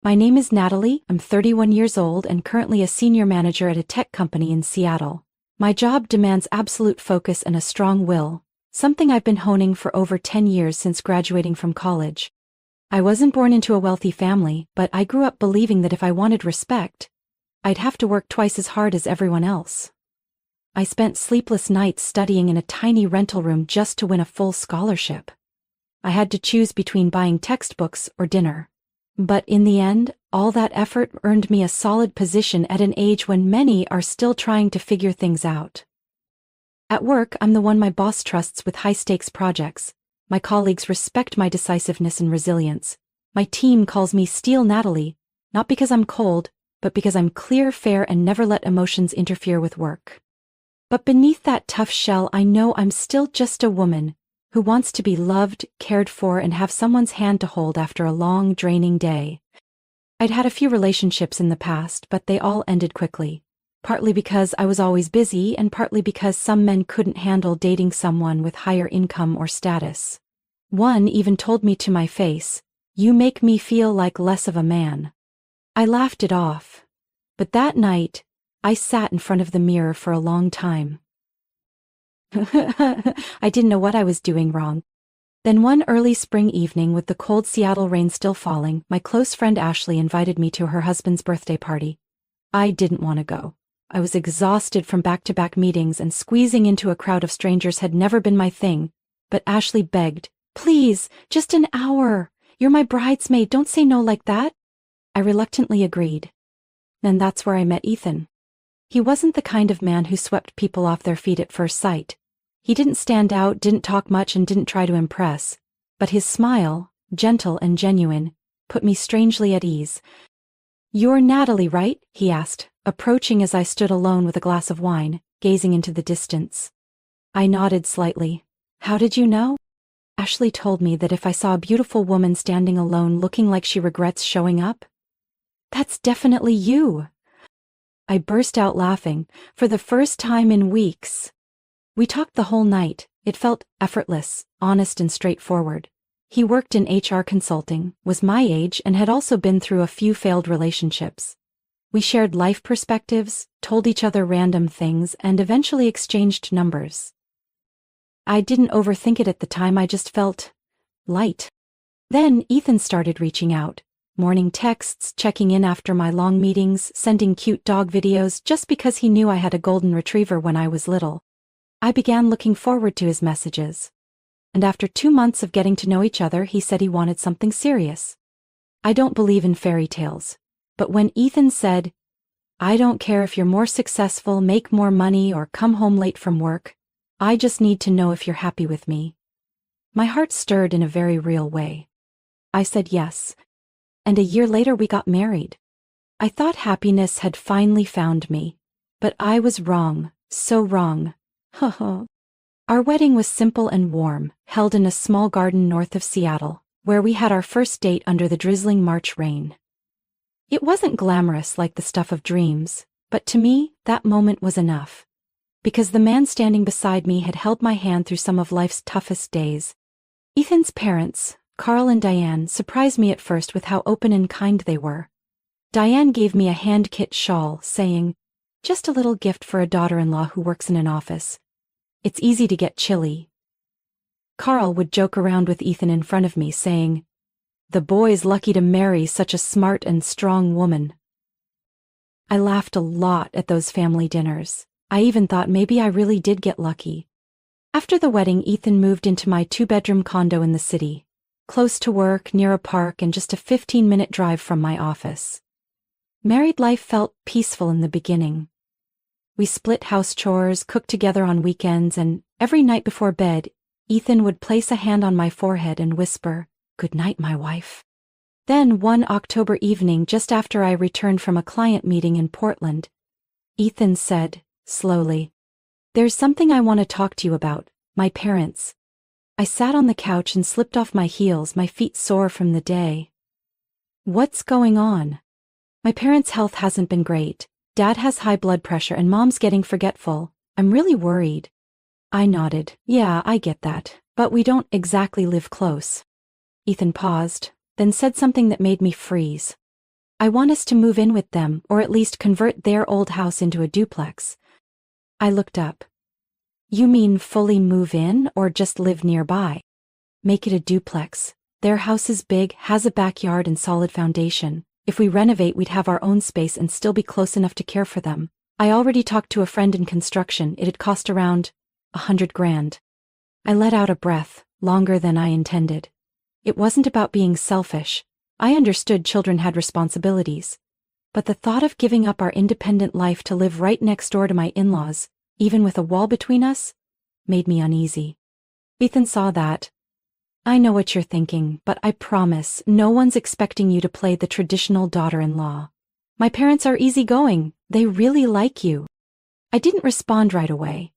My name is Natalie, I'm 31 years old and currently a senior manager at a tech company in Seattle. My job demands absolute focus and a strong will, something I've been honing for over 10 years since graduating from college. I wasn't born into a wealthy family, but I grew up believing that if I wanted respect, I'd have to work twice as hard as everyone else. I spent sleepless nights studying in a tiny rental room just to win a full scholarship. I had to choose between buying textbooks or dinner. But in the end, all that effort earned me a solid position at an age when many are still trying to figure things out. At work, I'm the one my boss trusts with high-stakes projects. My colleagues respect my decisiveness and resilience. My team calls me Steel Natalie, not because I'm cold, but because I'm clear, fair, and never let emotions interfere with work. But beneath that tough shell, I know I'm still just a woman who wants to be loved, cared for, and have someone's hand to hold after a long, draining day. I'd had a few relationships in the past, but they all ended quickly. Partly because I was always busy, and partly because some men couldn't handle dating someone with higher income or status. One even told me to my face, "You make me feel like less of a man." I laughed it off. But that night, I sat in front of the mirror for a long time. I didn't know what I was doing wrong. Then one early spring evening with the cold Seattle rain still falling, my close friend Ashley invited me to her husband's birthday party. I didn't want to go. I was exhausted from back-to-back meetings and squeezing into a crowd of strangers had never been my thing. But Ashley begged, "Please, just an hour. You're my bridesmaid, don't say no like that." I reluctantly agreed. Then that's where I met Ethan. He wasn't the kind of man who swept people off their feet at first sight. He didn't stand out, didn't talk much, and didn't try to impress. But his smile, gentle and genuine, put me strangely at ease. "You're Natalie, right?" he asked, approaching as I stood alone with a glass of wine, gazing into the distance. I nodded slightly. "How did you know?" "Ashley told me that if I saw a beautiful woman standing alone looking like she regrets showing up." "That's definitely you." I burst out laughing, for the first time in weeks. We talked the whole night. It felt effortless, honest and straightforward. He worked in HR consulting, was my age, and had also been through a few failed relationships. We shared life perspectives, told each other random things, and eventually exchanged numbers. I didn't overthink it at the time, I just felt light. Then Ethan started reaching out. Morning texts, checking in after my long meetings, sending cute dog videos just because he knew I had a golden retriever when I was little. I began looking forward to his messages. And after 2 months of getting to know each other, he said he wanted something serious. I don't believe in fairy tales. But when Ethan said, "I don't care if you're more successful, make more money, or come home late from work, I just need to know if you're happy with me," my heart stirred in a very real way. I said yes. And a year later we got married. I thought happiness had finally found me. But I was wrong, so wrong. Our wedding was simple and warm, held in a small garden north of Seattle, where we had our first date under the drizzling March rain. It wasn't glamorous like the stuff of dreams, but to me, that moment was enough. Because the man standing beside me had held my hand through some of life's toughest days. Ethan's parents, Carl and Diane, surprised me at first with how open and kind they were. Diane gave me a hand-knit shawl, saying, "Just a little gift for a daughter-in-law who works in an office. It's easy to get chilly." Carl would joke around with Ethan in front of me, saying, "The boy's lucky to marry such a smart and strong woman." I laughed a lot at those family dinners. I even thought maybe I really did get lucky. After the wedding, Ethan moved into my 2-bedroom condo in the city, close to work, near a park, and just a 15-minute drive from my office. Married life felt peaceful in the beginning. We split house chores, cooked together on weekends, and every night before bed, Ethan would place a hand on my forehead and whisper, "Good night, my wife." Then one October evening, just after I returned from a client meeting in Portland, Ethan said, slowly, "There's something I want to talk to you about, my parents." I sat on the couch and slipped off my heels, my feet sore from the day. "What's going on?" "My parents' health hasn't been great. Dad has high blood pressure and Mom's getting forgetful. I'm really worried." I nodded. "Yeah, I get that, but we don't exactly live close." Ethan paused, then said something that made me freeze. I want us to move in with them, or at least convert their old house into a duplex. I looked up. You mean fully move in, or just live nearby? Make it a duplex. Their house is big, has a backyard and solid foundation. If we renovate, we'd have our own space and still be close enough to care for them. I already talked to a friend in construction. It'd cost around $100,000. I let out a breath, longer than I intended. It wasn't about being selfish. I understood children had responsibilities. But the thought of giving up our independent life to live right next door to my in-laws, even with a wall between us, made me uneasy. Ethan saw that. I know what you're thinking, but I promise, no one's expecting you to play the traditional daughter-in-law. My parents are easygoing. They really like you. I didn't respond right away.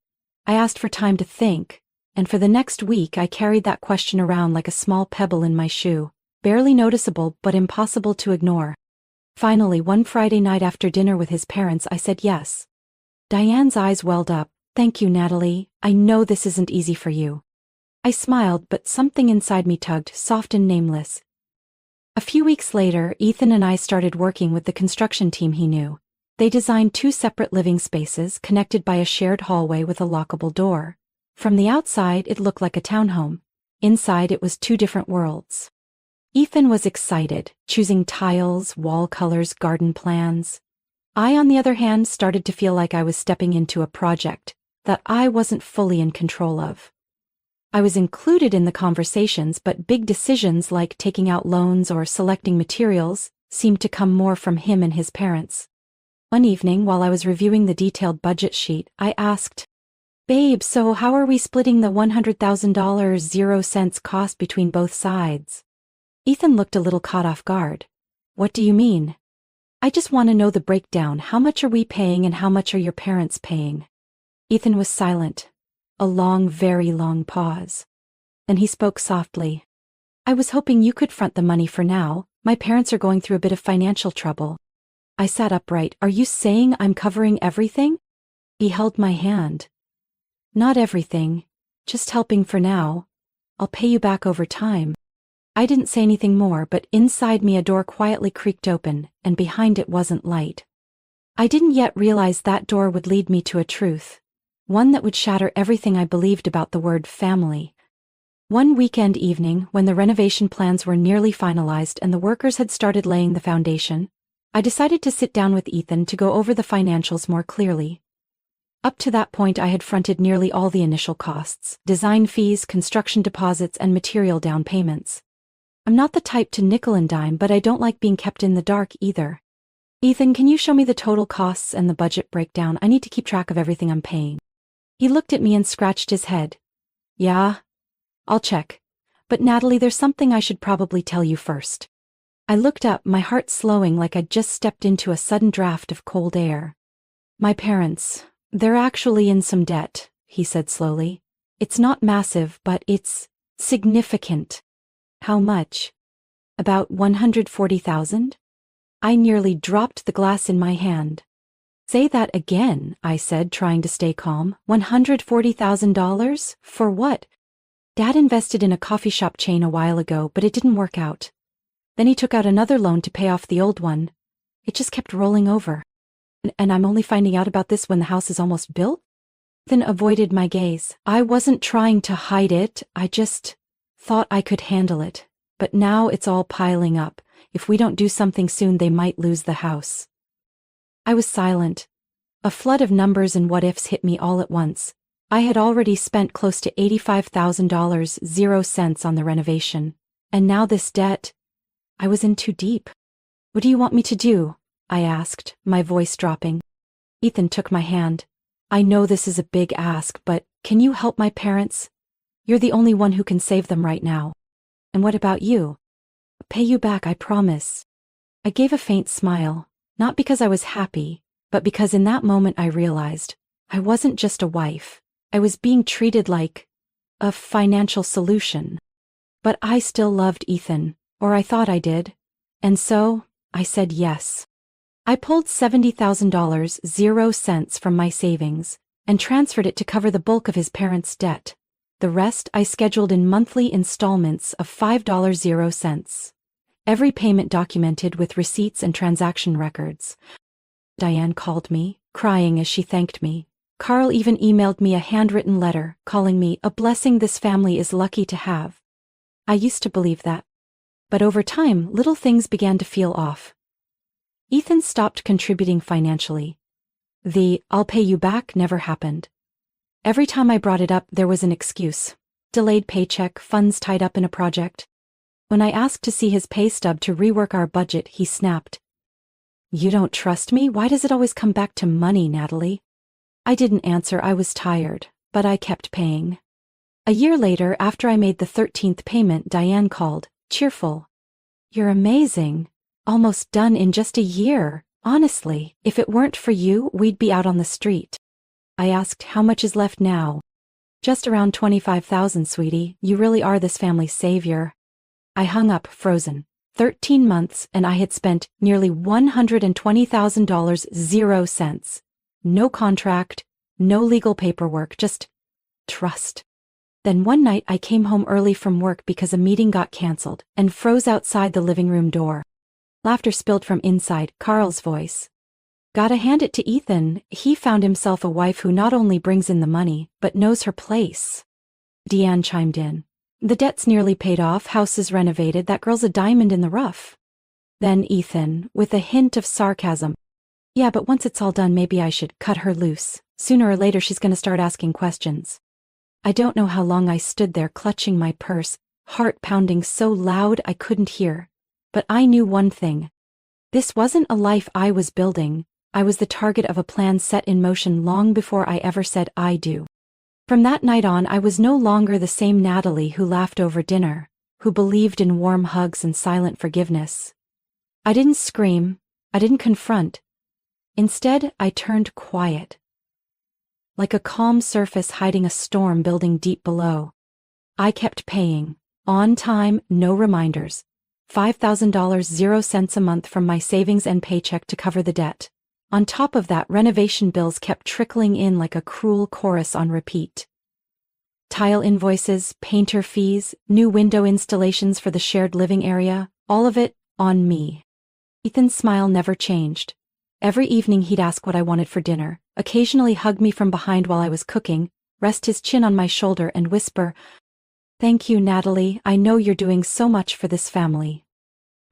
I asked for time to think, and for the next week I carried that question around like a small pebble in my shoe, barely noticeable but impossible to ignore. Finally, one Friday night after dinner with his parents, I said yes. Diane's eyes welled up. Thank you, Natalie. I know this isn't easy for you. I smiled, but something inside me tugged, soft and nameless. A few weeks later, Ethan and I started working with the construction team he knew. They designed 2 separate living spaces connected by a shared hallway with a lockable door. From the outside, it looked like a townhome. Inside, it was 2 different worlds. Ethan was excited, choosing tiles, wall colors, garden plans. I, on the other hand, started to feel like I was stepping into a project that I wasn't fully in control of. I was included in the conversations, but big decisions like taking out loans or selecting materials seemed to come more from him and his parents. One evening, while I was reviewing the detailed budget sheet, I asked, "Babe, so how are we splitting the $100,000 0 cents cost between both sides?" Ethan looked a little caught off guard. "What do you mean?" "I just want to know the breakdown. How much are we paying and how much are your parents paying?" Ethan was silent. A long, very long pause. Then he spoke softly. "I was hoping you could front the money for now. My parents are going through a bit of financial trouble." I sat upright. "Are you saying I'm covering everything?" He held my hand. "Not everything. Just helping for now. I'll pay you back over time." I didn't say anything more, but inside me a door quietly creaked open, and behind it wasn't light. I didn't yet realize that door would lead me to a truth. One that would shatter everything I believed about the word family. One weekend evening, when the renovation plans were nearly finalized and the workers had started laying the foundation, I decided to sit down with Ethan to go over the financials more clearly. Up to that point, I had fronted nearly all the initial costs: design fees, construction deposits, and material down payments. I'm not the type to nickel and dime, but I don't like being kept in the dark either. "Ethan, can you show me the total costs and the budget breakdown? I need to keep track of everything I'm paying." He looked at me and scratched his head. "Yeah, I'll check. But Natalie, there's something I should probably tell you first." I looked up, my heart slowing like I'd just stepped into a sudden draft of cold air. "My parents, they're actually in some debt," he said slowly. "It's not massive, but it's significant." "How much?" "About $140,000. I nearly dropped the glass in my hand. "Say that again," I said, trying to stay calm. $140,000? For what?" "Dad invested in a coffee shop chain a while ago, but it didn't work out. Then he took out another loan to pay off the old one. It just kept rolling over. And I'm only finding out about this when the house is almost built?" Then avoided my gaze. "I wasn't trying to hide it. I just thought I could handle it. But now it's all piling up. If we don't do something soon, they might lose the house." I was silent. A flood of numbers and what-ifs hit me all at once. I had already spent close to $85,000 0 cents on the renovation. And now this debt. I was in too deep. "What do you want me to do?" I asked, my voice dropping. Ethan took my hand. "I know this is a big ask, but can you help my parents? You're the only one who can save them right now." "And what about you?" "I'll pay you back, I promise." I gave a faint smile. Not because I was happy, but because in that moment I realized I wasn't just a wife. I was being treated like a financial solution. But I still loved Ethan, or I thought I did. And so, I said yes. I pulled $70,000 0 cents from my savings and transferred it to cover the bulk of his parents' debt. The rest I scheduled in monthly installments of $5 0 cents. Every payment documented with receipts and transaction records. Diane called me, crying as she thanked me. Carl even emailed me a handwritten letter, calling me a blessing this family is lucky to have. I used to believe that. But over time, little things began to feel off. Ethan stopped contributing financially. The "I'll pay you back" never happened. Every time I brought it up, there was an excuse. Delayed paycheck, funds tied up in a project. When I asked to see his pay stub to rework our budget, he snapped. "You don't trust me? Why does it always come back to money, Natalie?" I didn't answer. I was tired, but I kept paying. A year later, after I made the 13th payment, Diane called, cheerful. "You're amazing. Almost done in just a year. Honestly, if it weren't for you, we'd be out on the street." I asked, "How much is left now?" "Just around 25,000, sweetie. You really are this family's savior." I hung up, frozen. 13 months, and I had spent nearly $120,000, 0 cents. No contract, no legal paperwork, just trust. Then one night I came home early from work because a meeting got canceled, and froze outside the living room door. Laughter spilled from inside, Carl's voice. "Gotta hand it to Ethan, he found himself a wife who not only brings in the money, but knows her place." Deanne chimed in. "The debt's nearly paid off, house is renovated, that girl's a diamond in the rough." Then Ethan, with a hint of sarcasm. "Yeah, but once it's all done, maybe I should cut her loose. Sooner or later she's gonna start asking questions." I don't know how long I stood there clutching my purse, heart pounding so loud I couldn't hear. But I knew one thing. This wasn't a life I was building. I was the target of a plan set in motion long before I ever said I do. From that night on, I was no longer the same Natalie who laughed over dinner, who believed in warm hugs and silent forgiveness. I didn't scream. I didn't confront. Instead, I turned quiet. Like a calm surface hiding a storm building deep below. I kept paying. On time, no reminders. $5,000, 0 cents a month from my savings and paycheck to cover the debt. On top of that, renovation bills kept trickling in like a cruel chorus on repeat. Tile invoices, painter fees, new window installations for the shared living area, all of it on me. Ethan's smile never changed. Every evening he'd ask what I wanted for dinner, occasionally hug me from behind while I was cooking, rest his chin on my shoulder and whisper, "Thank you, Natalie, I know you're doing so much for this family."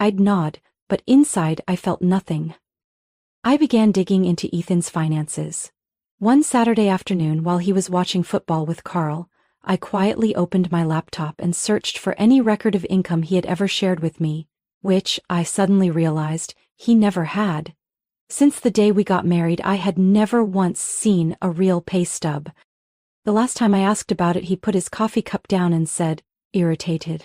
I'd nod, but inside I felt nothing. I began digging into Ethan's finances. One Saturday afternoon, while he was watching football with Carl, I quietly opened my laptop and searched for any record of income he had ever shared with me, which, I suddenly realized, he never had. Since the day we got married, I had never once seen a real pay stub. The last time I asked about it, he put his coffee cup down and said, irritated,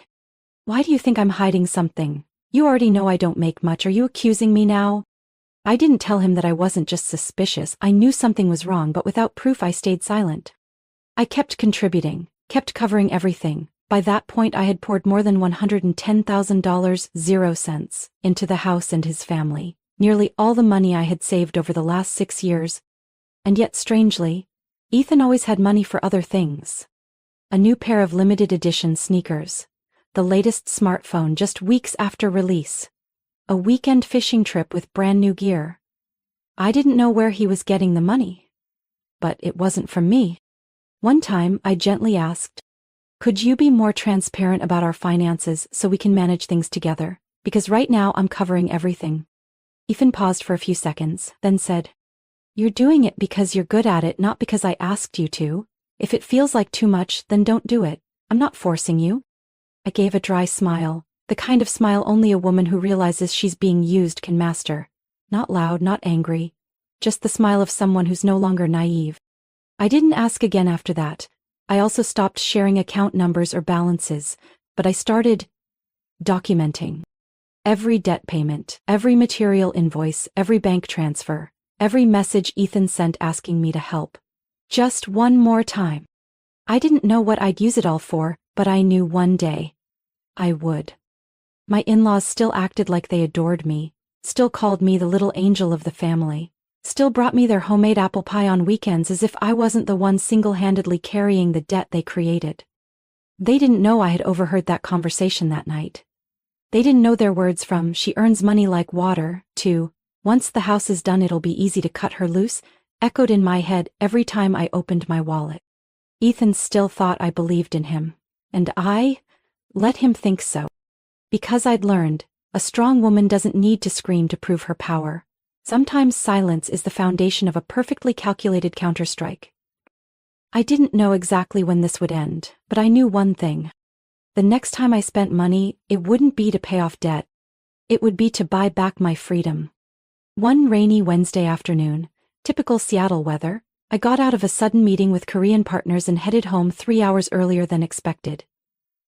"Why do you think I'm hiding something? You already know I don't make much. Are you accusing me now?" I didn't tell him that I wasn't just suspicious. I knew something was wrong, but without proof I stayed silent. I kept contributing, kept covering everything. By that point I had poured more than $110,000, 0 cents, into the house and his family. Nearly all the money I had saved over the last 6 years. And yet, strangely, Ethan always had money for other things. A new pair of limited edition sneakers. The latest smartphone just weeks after release. A weekend fishing trip with brand new gear. I didn't know where he was getting the money. But it wasn't from me. One time, I gently asked, "Could you be more transparent about our finances so we can manage things together? Because right now I'm covering everything." Ethan paused for a few seconds, then said, "You're doing it because you're good at it, not because I asked you to. If it feels like too much, then don't do it. I'm not forcing you." I gave a dry smile, the kind of smile only a woman who realizes she's being used can master. Not loud, not angry, just the smile of someone who's no longer naive. I didn't ask again after that. I also stopped sharing account numbers or balances, but I started documenting. Every debt payment, every material invoice, every bank transfer, every message Ethan sent asking me to help. Just one more time. I didn't know what I'd use it all for, but I knew one day I would. My in-laws still acted like they adored me, still called me the little angel of the family, still brought me their homemade apple pie on weekends as if I wasn't the one single-handedly carrying the debt they created. They didn't know I had overheard that conversation that night. They didn't know their words from "she earns money like water" to "once the house is done it'll be easy to cut her loose" echoed in my head every time I opened my wallet. Ethan still thought I believed in him, and I let him think so. Because I'd learned, a strong woman doesn't need to scream to prove her power. Sometimes silence is the foundation of a perfectly calculated counterstrike. I didn't know exactly when this would end, but I knew one thing. The next time I spent money, it wouldn't be to pay off debt. It would be to buy back my freedom. One rainy Wednesday afternoon, typical Seattle weather, I got out of a sudden meeting with Korean partners and headed home 3 hours earlier than expected.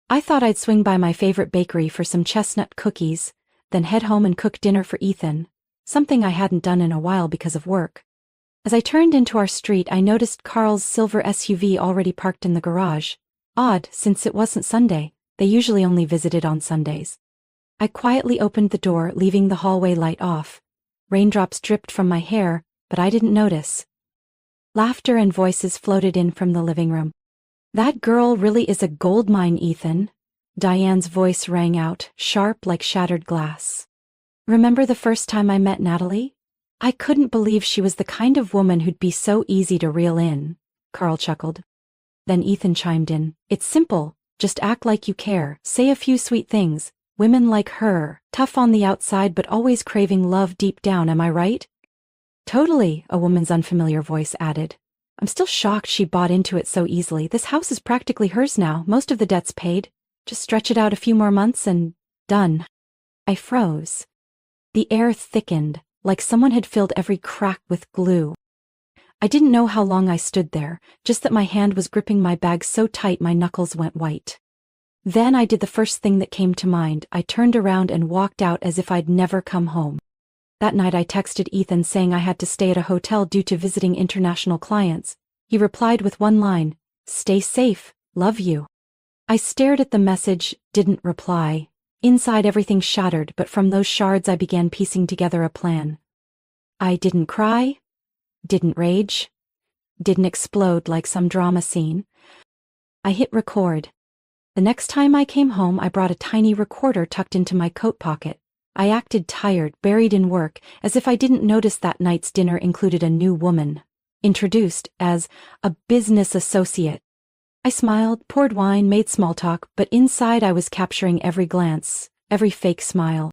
I thought I'd swing by my favorite bakery for some chestnut cookies, then head home and cook dinner for Ethan, something I hadn't done in a while because of work. As I turned into our street, I noticed Carl's silver SUV already parked in the garage. Odd, since it wasn't Sunday. They usually only visited on Sundays. I quietly opened the door, leaving the hallway light off. Raindrops dripped from my hair, but I didn't notice. Laughter and voices floated in from the living room. "That girl really is a gold mine, Ethan." Diane's voice rang out, sharp like shattered glass. "Remember the first time I met Natalie? I couldn't believe she was the kind of woman who'd be so easy to reel in." Carl chuckled. Then Ethan chimed in, "It's simple. Just act like you care, say a few sweet things. Women like her, tough on the outside but always craving love deep down, am I right?" "Totally," a woman's unfamiliar voice added. "I'm still shocked she bought into it so easily. This house is practically hers now, most of the debt's paid. Just stretch it out a few more months and done." I froze. The air thickened, like someone had filled every crack with glue. I didn't know how long I stood there, just that my hand was gripping my bag so tight my knuckles went white. Then I did the first thing that came to mind. I turned around and walked out as if I'd never come home. That night I texted Ethan saying I had to stay at a hotel due to visiting international clients. He replied with one line, "Stay safe, love you." I stared at the message, didn't reply. Inside everything shattered, but from those shards I began piecing together a plan. I didn't cry, didn't rage, didn't explode like some drama scene. I hit record. The next time I came home I brought a tiny recorder tucked into my coat pocket. I acted tired, buried in work, as if I didn't notice that night's dinner included a new woman, introduced as a business associate. I smiled, poured wine, made small talk, but inside I was capturing every glance, every fake smile.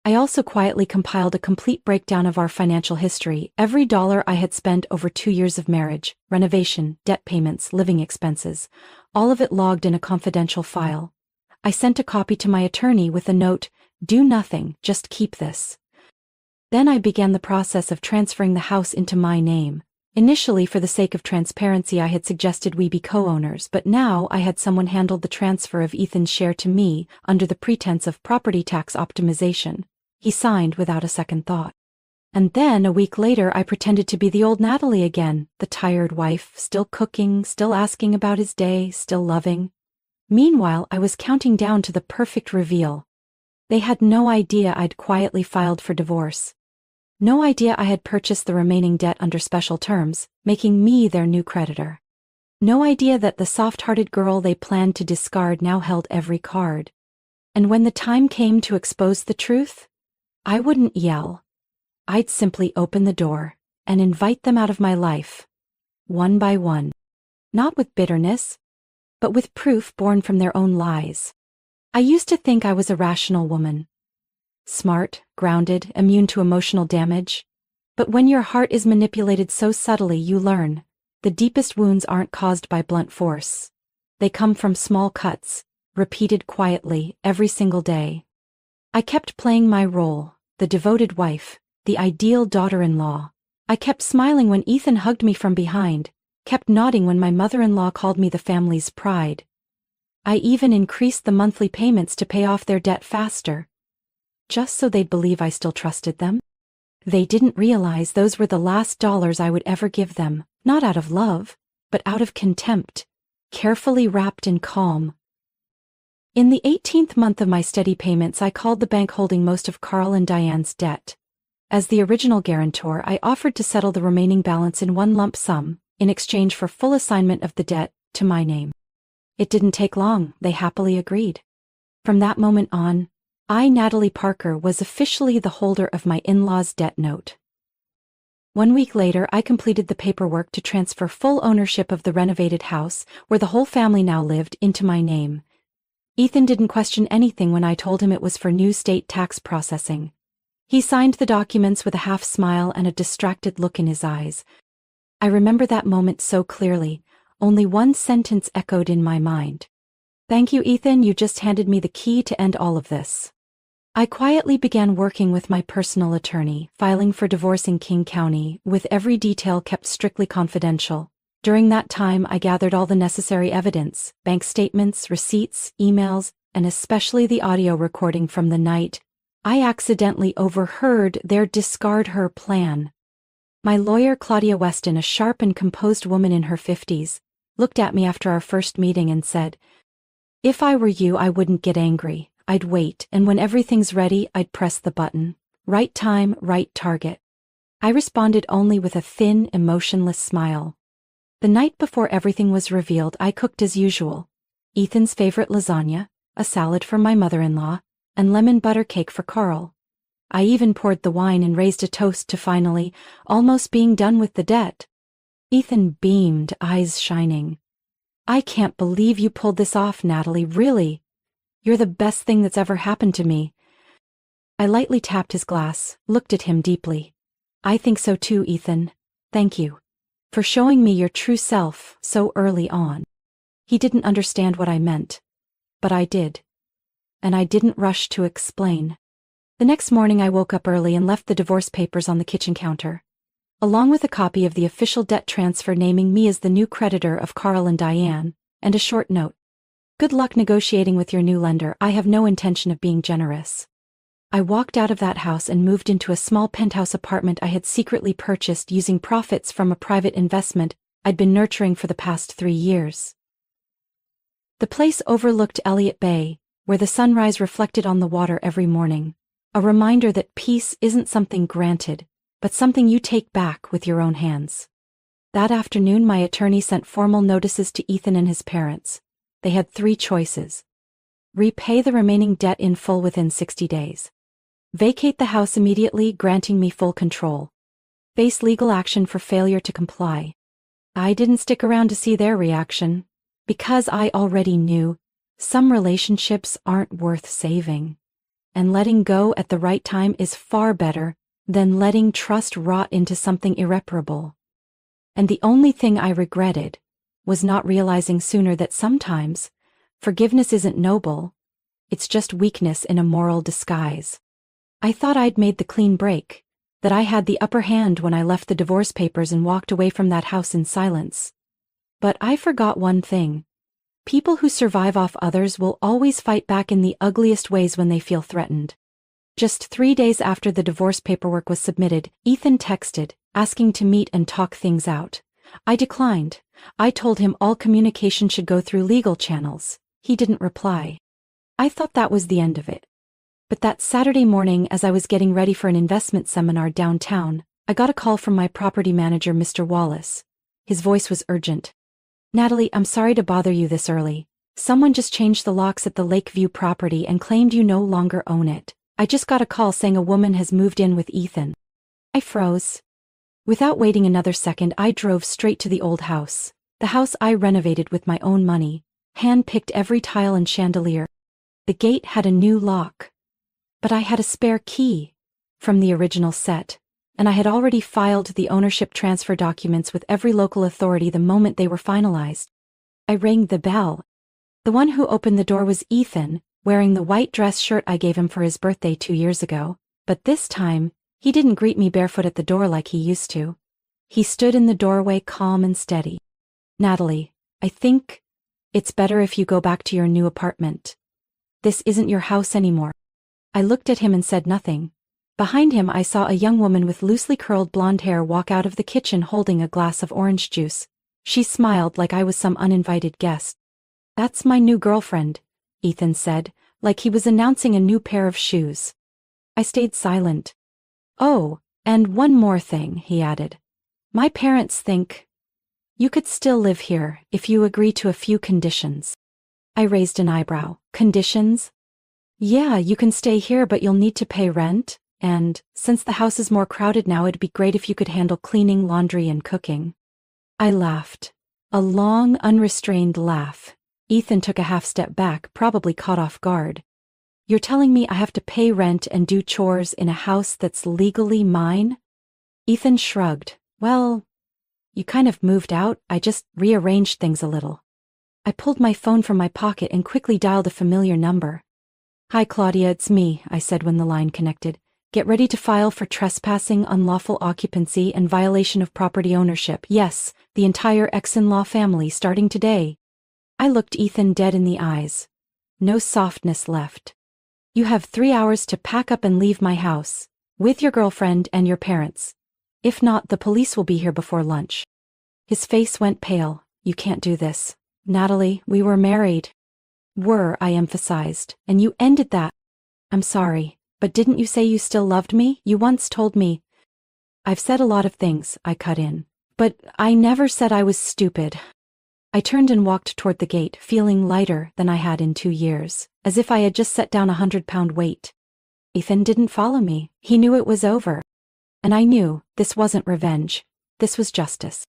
I also quietly compiled a complete breakdown of our financial history, every dollar I had spent over 2 years of marriage, renovation, debt payments, living expenses, all of it logged in a confidential file. I sent a copy to my attorney with a note, "Do nothing, just keep this." Then I began the process of transferring the house into my name. Initially, for the sake of transparency, I had suggested we be co-owners, but now I had someone handle the transfer of Ethan's share to me under the pretense of property tax optimization. He signed without a second thought. And then, a week later, I pretended to be the old Natalie again, the tired wife, still cooking, still asking about his day, still loving. Meanwhile, I was counting down to the perfect reveal. They had no idea I'd quietly filed for divorce. No idea I had purchased the remaining debt under special terms, making me their new creditor. No idea that the soft-hearted girl they planned to discard now held every card. And when the time came to expose the truth, I wouldn't yell. I'd simply open the door and invite them out of my life, one by one. Not with bitterness, but with proof born from their own lies. I used to think I was a rational woman. Smart, grounded, immune to emotional damage. But when your heart is manipulated so subtly, you learn. The deepest wounds aren't caused by blunt force. They come from small cuts, repeated quietly, every single day. I kept playing my role, the devoted wife, the ideal daughter-in-law. I kept smiling when Ethan hugged me from behind, kept nodding when my mother-in-law called me the family's pride. I even increased the monthly payments to pay off their debt faster, just so they'd believe I still trusted them. They didn't realize those were the last dollars I would ever give them, not out of love, but out of contempt, carefully wrapped in calm. In the 18th month of my steady payments, I called the bank holding most of Carl and Diane's debt. As the original guarantor, I offered to settle the remaining balance in one lump sum, in exchange for full assignment of the debt to my name. It didn't take long, they happily agreed. From that moment on, I, Natalie Parker, was officially the holder of my in-laws' debt note. 1 week later, I completed the paperwork to transfer full ownership of the renovated house, where the whole family now lived, into my name. Ethan didn't question anything when I told him it was for new state tax processing. He signed the documents with a half smile and a distracted look in his eyes. I remember that moment so clearly. Only one sentence echoed in my mind. "Thank you, Ethan, you just handed me the key to end all of this." I quietly began working with my personal attorney, filing for divorce in King County, with every detail kept strictly confidential. During that time, I gathered all the necessary evidence: bank statements, receipts, emails, and especially the audio recording from the night I accidentally overheard their discard her plan. My lawyer, Claudia Weston, a sharp and composed woman in her 50s, looked at me after our first meeting and said, "If I were you, I wouldn't get angry. I'd wait, and when everything's ready, I'd press the button. Right time, right target." I responded only with a thin, emotionless smile. The night before everything was revealed, I cooked as usual. Ethan's favorite lasagna, a salad for my mother-in-law, and lemon butter cake for Carl. I even poured the wine and raised a toast to finally, almost being done with the debt. Ethan beamed, eyes shining. "I can't believe you pulled this off, Natalie, really. You're the best thing that's ever happened to me." I lightly tapped his glass, looked at him deeply. "I think so too, Ethan. Thank you for showing me your true self so early on." He didn't understand what I meant, but I did. And I didn't rush to explain. The next morning I woke up early and left the divorce papers on the kitchen counter, along with a copy of the official debt transfer naming me as the new creditor of Carl and Diane, and a short note. "Good luck negotiating with your new lender. I have no intention of being generous." I walked out of that house and moved into a small penthouse apartment I had secretly purchased using profits from a private investment I'd been nurturing for the past 3 years. The place overlooked Elliott Bay, where the sunrise reflected on the water every morning, a reminder that peace isn't something granted, but something you take back with your own hands. That afternoon, my attorney sent formal notices to Ethan and his parents. They had 3 choices. Repay the remaining debt in full within 60 days. Vacate the house immediately, granting me full control. Face legal action for failure to comply. I didn't stick around to see their reaction, because I already knew some relationships aren't worth saving, and letting go at the right time is far better than letting trust rot into something irreparable. And the only thing I regretted was not realizing sooner that sometimes forgiveness isn't noble, it's just weakness in a moral disguise. I thought I'd made the clean break, that I had the upper hand when I left the divorce papers and walked away from that house in silence. But I forgot one thing. People who survive off others will always fight back in the ugliest ways when they feel threatened. Just 3 days after the divorce paperwork was submitted, Ethan texted, asking to meet and talk things out. I declined. I told him all communication should go through legal channels. He didn't reply. I thought that was the end of it. But that Saturday morning, as I was getting ready for an investment seminar downtown, I got a call from my property manager, Mr. Wallace. His voice was urgent. "Natalie, I'm sorry to bother you this early. Someone just changed the locks at the Lakeview property and claimed you no longer own it. I just got a call saying a woman has moved in with Ethan." I froze. Without waiting another second, I drove straight to the old house, the house I renovated with my own money, hand-picked every tile and chandelier. The gate had a new lock, but I had a spare key from the original set, and I had already filed the ownership transfer documents with every local authority the moment they were finalized. I rang the bell. The one who opened the door was Ethan, wearing the white dress shirt I gave him for his birthday 2 years ago, but this time, he didn't greet me barefoot at the door like he used to. He stood in the doorway calm and steady. "Natalie, I think it's better if you go back to your new apartment. This isn't your house anymore." I looked at him and said nothing. Behind him I saw a young woman with loosely curled blonde hair walk out of the kitchen holding a glass of orange juice. She smiled like I was some uninvited guest. "That's my new girlfriend," Ethan said, like he was announcing a new pair of shoes. I stayed silent. "Oh, and one more thing," he added. "My parents think you could still live here if you agree to a few conditions." I raised an eyebrow. "Conditions?" Yeah, you can stay here, but you'll need to pay rent, and, since the house is more crowded now, it'd be great if you could handle cleaning, laundry, and cooking. I laughed. A long, unrestrained laugh. Ethan took a half step back, probably caught off guard. You're telling me I have to pay rent and do chores in a house that's legally mine? Ethan shrugged. Well, you kind of moved out, I just rearranged things a little. I pulled my phone from my pocket and quickly dialed a familiar number. Hi Claudia, it's me, I said when the line connected. Get ready to file for trespassing, unlawful occupancy, and violation of property ownership. Yes, the entire ex-in-law family starting today. I looked Ethan dead in the eyes. No softness left. You have 3 hours to pack up and leave my house, with your girlfriend and your parents. If not, the police will be here before lunch. His face went pale. You can't do this. Natalie, we were married. Were, I emphasized, and you ended that. I'm sorry, but didn't you say you still loved me? You once told me. I've said a lot of things, I cut in. But I never said I was stupid. I turned and walked toward the gate, feeling lighter than I had in 2 years, as if I had just set down 100-pound weight. Ethan didn't follow me. He knew it was over. And I knew this wasn't revenge. This was justice.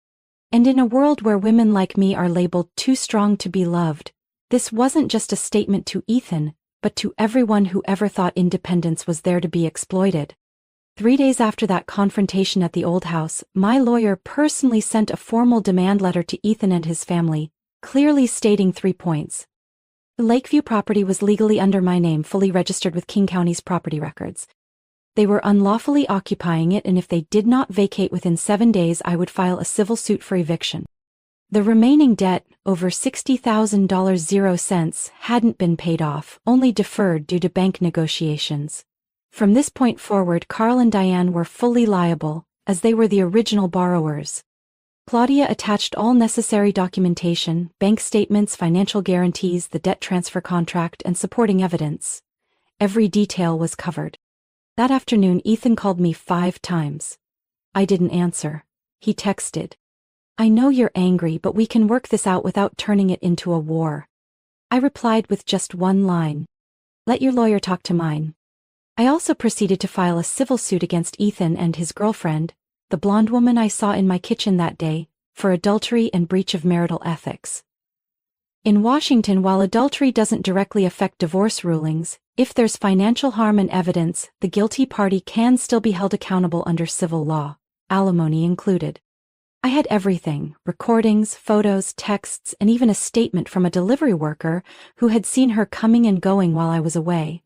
And in a world where women like me are labeled too strong to be loved, this wasn't just a statement to Ethan, but to everyone who ever thought independence was there to be exploited. 3 days after that confrontation at the old house, my lawyer personally sent a formal demand letter to Ethan and his family, clearly stating 3 points. The Lakeview property was legally under my name, fully registered with King County's property records. They were unlawfully occupying it, and if they did not vacate within 7 days, I would file a civil suit for eviction. The remaining debt, over $60,000, hadn't been paid off, only deferred due to bank negotiations. From this point forward, Carl and Diane were fully liable, as they were the original borrowers. Claudia attached all necessary documentation, bank statements, financial guarantees, the debt transfer contract, and supporting evidence. Every detail was covered. That afternoon, Ethan called me 5 times. I didn't answer. He texted. I know you're angry, but we can work this out without turning it into a war. I replied with just one line. Let your lawyer talk to mine. I also proceeded to file a civil suit against Ethan and his girlfriend, the blonde woman I saw in my kitchen that day, for adultery and breach of marital ethics. In Washington, while adultery doesn't directly affect divorce rulings, if there's financial harm and evidence, the guilty party can still be held accountable under civil law, alimony included. I had everything: recordings, photos, texts, and even a statement from a delivery worker who had seen her coming and going while I was away.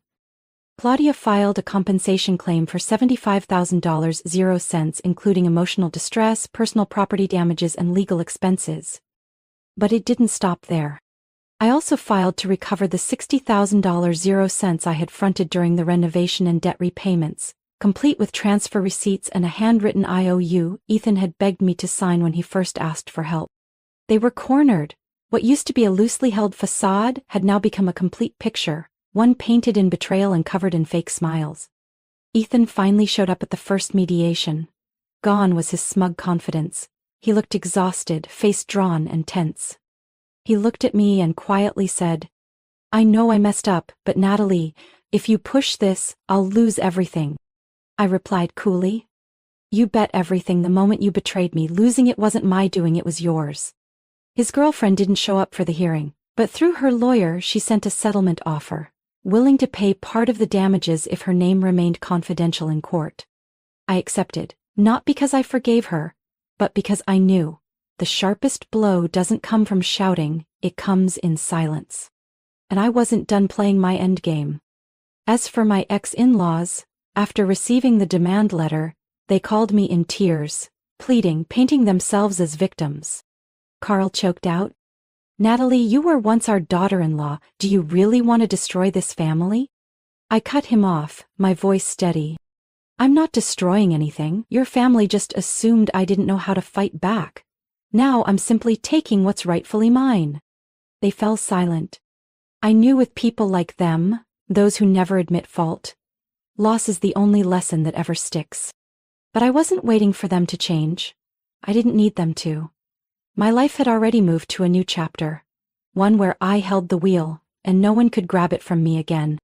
Claudia filed a compensation claim for $75,000, including emotional distress, personal property damages, and legal expenses. But it didn't stop there. I also filed to recover the $60,000 I had fronted during the renovation and debt repayments, complete with transfer receipts and a handwritten IOU Ethan had begged me to sign when he first asked for help. They were cornered. What used to be a loosely held facade had now become a complete picture, one painted in betrayal and covered in fake smiles. Ethan finally showed up at the first mediation. Gone was his smug confidence. He looked exhausted, face drawn and tense. He looked at me and quietly said, I know I messed up, but Natalie, if you push this, I'll lose everything. I replied coolly. You bet everything the moment you betrayed me. Losing it wasn't my doing, it was yours. His girlfriend didn't show up for the hearing, but through her lawyer she sent a settlement offer, willing to pay part of the damages if her name remained confidential in court. I accepted, not because I forgave her, but because I knew. The sharpest blow doesn't come from shouting, it comes in silence. And I wasn't done playing my endgame. As for my ex-in-laws, after receiving the demand letter, they called me in tears, pleading, painting themselves as victims. Carl choked out, Natalie, you were once our daughter-in-law. Do you really want to destroy this family? I cut him off, my voice steady. I'm not destroying anything. Your family just assumed I didn't know how to fight back. Now I'm simply taking what's rightfully mine. They fell silent. I knew with people like them, those who never admit fault, loss is the only lesson that ever sticks. But I wasn't waiting for them to change. I didn't need them to. My life had already moved to a new chapter, one where I held the wheel, and no one could grab it from me again.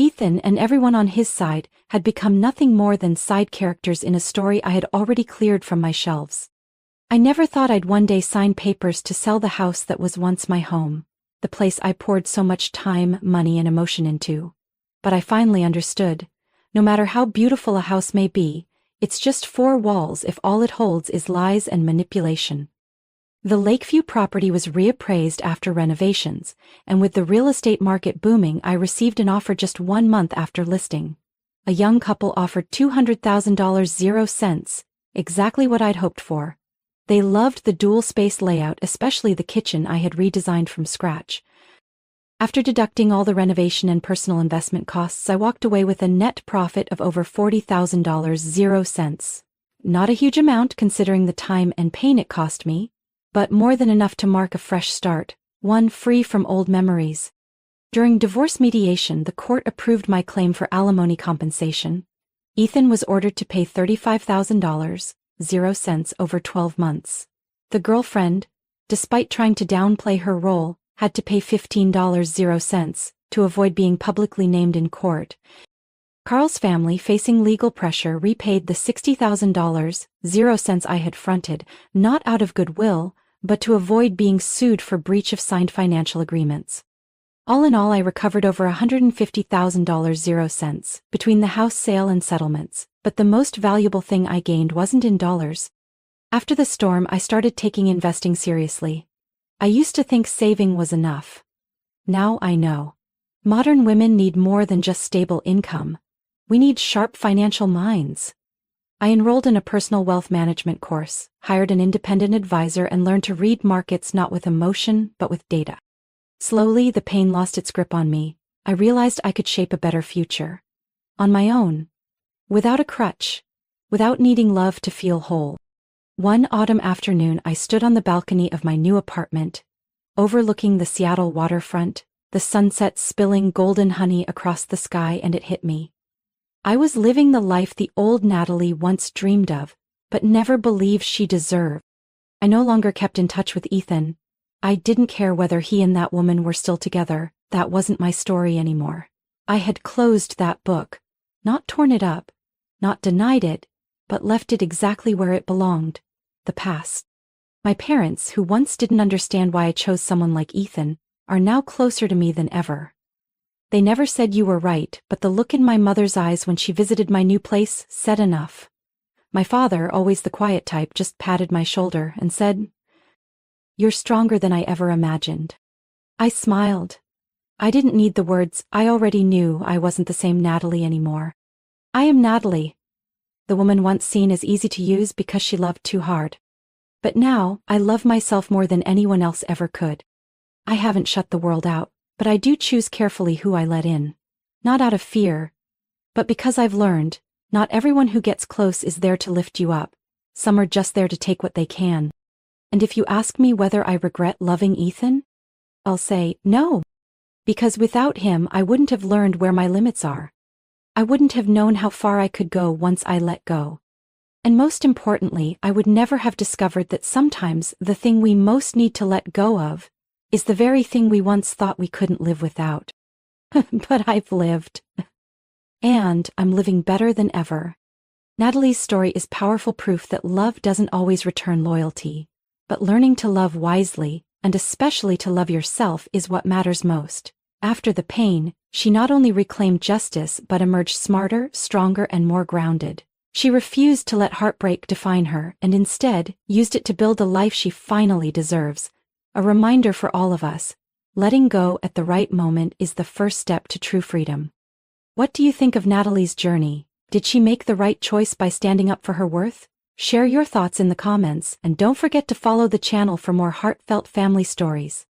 Ethan and everyone on his side had become nothing more than side characters in a story I had already cleared from my shelves. I never thought I'd one day sign papers to sell the house that was once my home, the place I poured so much time, money, and emotion into. But I finally understood. No matter how beautiful a house may be, it's just four walls if all it holds is lies and manipulation. The Lakeview property was reappraised after renovations, and with the real estate market booming, I received an offer just 1 month after listing. A young couple offered $200,000, 0 cents, exactly what I'd hoped for. They loved the dual-space layout, especially the kitchen I had redesigned from scratch. After deducting all the renovation and personal investment costs, I walked away with a net profit of over $40,000, 0 cents. Not a huge amount considering the time and pain it cost me, but more than enough to mark a fresh start, one free from old memories. During divorce mediation, the court approved my claim for alimony compensation. Ethan was ordered to pay $35,000, 0 cents over 12 months. The girlfriend, despite trying to downplay her role, had to pay $15, 0 cents, to avoid being publicly named in court. Carl's family, facing legal pressure, repaid the $60,000, 0 cents I had fronted, not out of goodwill, but to avoid being sued for breach of signed financial agreements. All in all, I recovered over $150,000, 0 cents, between the house sale and settlements, but the most valuable thing I gained wasn't in dollars. After the storm, I started taking investing seriously. I used to think saving was enough. Now I know. Modern women need more than just stable income. We need sharp financial minds. I enrolled in a personal wealth management course, hired an independent advisor, and learned to read markets not with emotion, but with data. Slowly, the pain lost its grip on me. I realized I could shape a better future. On my own. Without a crutch. Without needing love to feel whole. One autumn afternoon, I stood on the balcony of my new apartment, overlooking the Seattle waterfront, the sunset spilling golden honey across the sky, and it hit me. I was living the life the old Natalie once dreamed of, but never believed she deserved. I no longer kept in touch with Ethan. I didn't care whether he and that woman were still together. That wasn't my story anymore. I had closed that book, not torn it up, not denied it, but left it exactly where it belonged, the past. My parents, who once didn't understand why I chose someone like Ethan, are now closer to me than ever. They never said you were right, but the look in my mother's eyes when she visited my new place said enough. My father, always the quiet type, just patted my shoulder and said, "You're stronger than I ever imagined." I smiled. I didn't need the words. I already knew I wasn't the same Natalie anymore. I am Natalie, the woman once seen as easy to use because she loved too hard. But now, I love myself more than anyone else ever could. I haven't shut the world out, but I do choose carefully who I let in. Not out of fear, but because I've learned, not everyone who gets close is there to lift you up. Some are just there to take what they can. And if you ask me whether I regret loving Ethan, I'll say no. Because without him, I wouldn't have learned where my limits are. I wouldn't have known how far I could go once I let go. And most importantly, I would never have discovered that sometimes the thing we most need to let go of is the very thing we once thought we couldn't live without. But I've lived. And I'm living better than ever. Natalie's story is powerful proof that love doesn't always return loyalty, but learning to love wisely, and especially to love yourself, is what matters most. After the pain, she not only reclaimed justice but emerged smarter, stronger, and more grounded. She refused to let heartbreak define her and instead used it to build a life she finally deserves. A reminder for all of us, letting go at the right moment is the first step to true freedom. What do you think of Natalie's journey? Did she make the right choice by standing up for her worth? Share your thoughts in the comments, and don't forget to follow the channel for more heartfelt family stories.